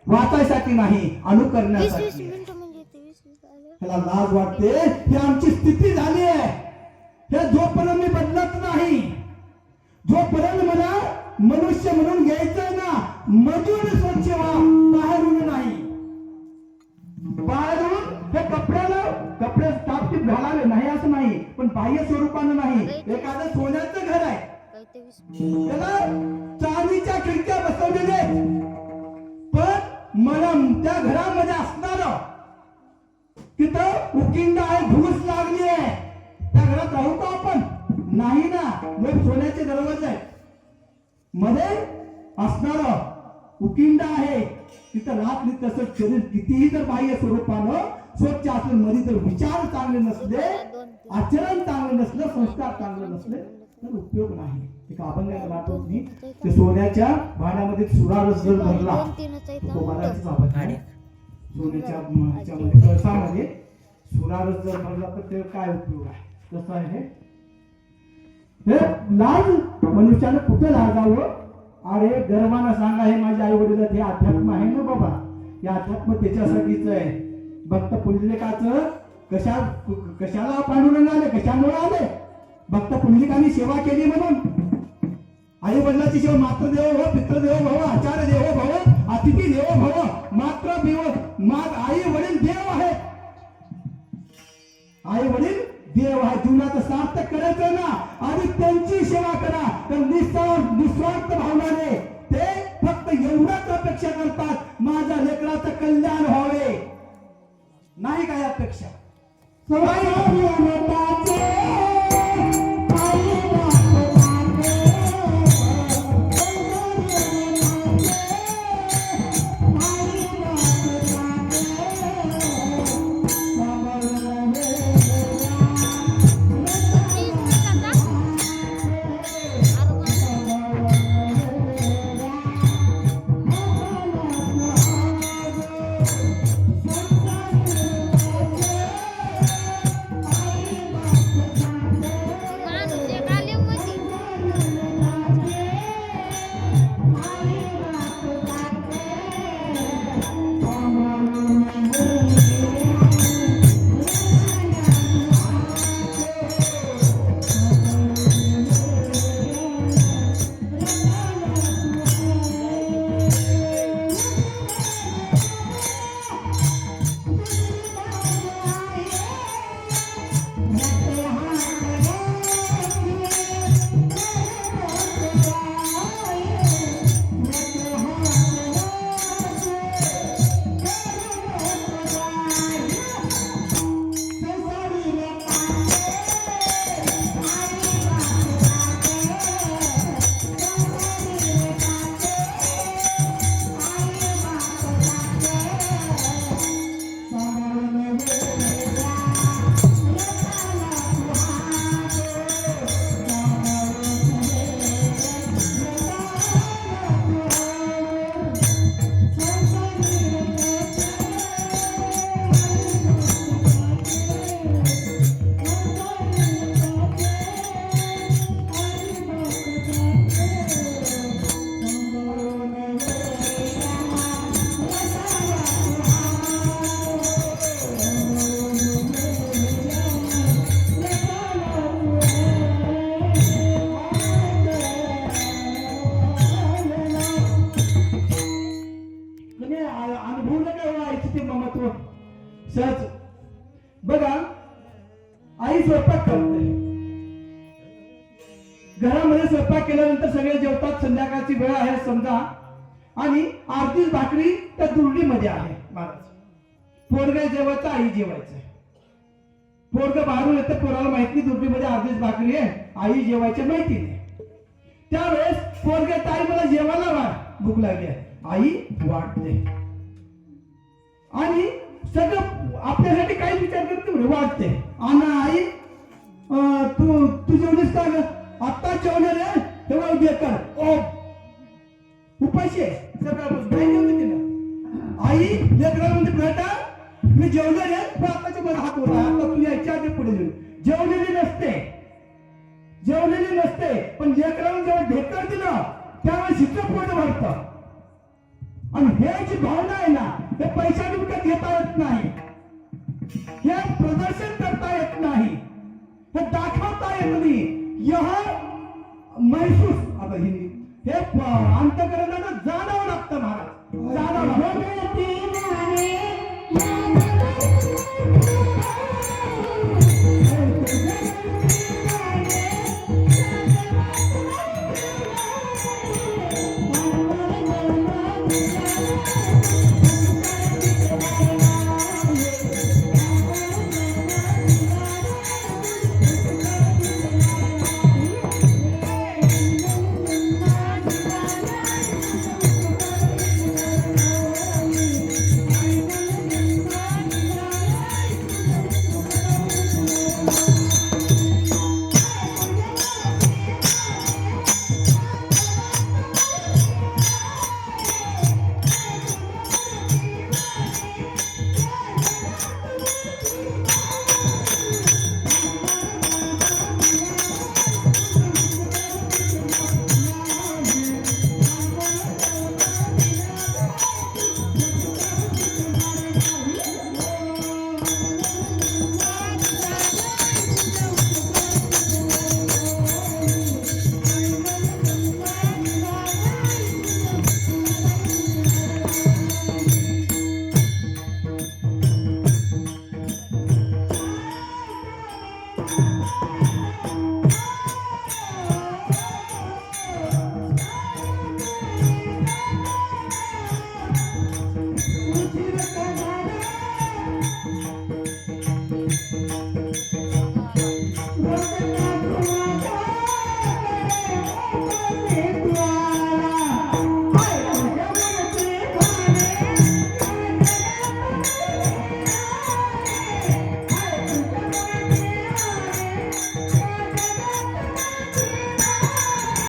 वाचायसाठी नाही, अनुकरण्यासाठी. त्याला लाज वाटते. ही आमची स्थिती झाली आहे. हे जोपर्यंत मी बदलत नाही, जोपर्यंत मला मनुष्य म्हणून घ्यायचंय ना, मधून स्वच्छ व्हा, बाहेरून नाही. बाहेरून हे कपडे टापटीप घालावे नाही असं नाही, पण बाह्य स्वरूपानं नाही. एखादं सोन्याचं घर आहे, त्याला चांदीच्या खिडक्या बसवलेल्या आहेत, पण मला त्या घरामध्ये असणार तिथं उकिंड आहे, धूस लागली आहे. त्या घरात राहू का आपण? नाही ना. मग सोन्याचे दरवाजे आहेत, मध्ये असणार उकिंड आहे, तिथं राहत नाही. तसं शरीर कितीही जर बाह्य स्वरूपानं स्वच्छ असलं, मध्ये जर विचार चांगले नसले, आचरण चांगलं नसलं, संस्कार चांगले नसले तर उपयोग नाही. एक अभंगाला आठवत ते सोन्याच्या भांड्यामध्ये सुरारस जर भरला, तो महाराजच बाबत सोन्याच्या कळसामध्ये सुरारस जर भरला तर ते काय उपयोग आहे? कसं आहे हे लाज मनुष्याने कुठे लाजावं? अरे गर्वानं सांगा, हे माझ्या आई वडील, हे अध्यात्म आहे ना बाबा. हे अध्यात्म त्याच्यासाठीच आहे. भक्त पुंडलिकाचं कशाला पांडुरंग आले, कशामुळे आले? भक्त पुंडलिकांनी सेवा केली म्हणून. आई वडिलाची सेवा, मातृदेवो भव, पितृदेवो भव, आचार्य देवो भव, अतिथी देवो भव, मात्र आई वडील देव आहेत. आई वडील देव आहे. जीवनाचं सार्थक करायचं ना, आणि त्यांची सेवा करा. तर निस्वार्थ भावनाने ते फक्त एवढाच अपेक्षा करतात, माझ्या लेकराचं कल्याण व्हावे, नाही काय अपेक्षा. सहज बघा, आई स्वयंपाक करते, घरामध्ये स्वयंपाक केल्यानंतर सगळे जेवतात, संध्याकाळची वेळ आहे समजा, आणि अर्धीच भाकरी त्या दुर्डीमध्ये आहे. महाराज पोरगा जेवायचं, आई जेवायचं. पोरग बाहेरून येतं, पोराला माहित नाही दुर्डीमध्ये अर्धीच भाकरी आहे, आई जेवायची माहिती नाही. त्यावेळेस पोरगे, ताई मला जेवायला वाढ, भूक लागली आहे. आई वाढते, आणि सगळं आपल्यासाठी काही विचार करते म्हणजे वाटते. आणि आई तू जेवलीस का? आता जेवणार आहे, तेव्हा बेकार ओ उपाशी सगळं नाही जेवते तिला. आई लेकराला म्हणते, बेटा मी जेवणार आहे, पण आताच्या मला हात होता, आता तू यायच्या आधी पुढे जेवलेली नसते, पण लेकराला जेव्हा ढेकर दिलं त्यावेळेस हिचं पोट भरतं. आणि हे जी भावना आहे ना, हे पैशाने विकत घेता येत नाही, हे प्रदर्शन करता येत नाही, हे दाखवता येत नाही. यह महसूस, आता हिंदी, हे अंतकरण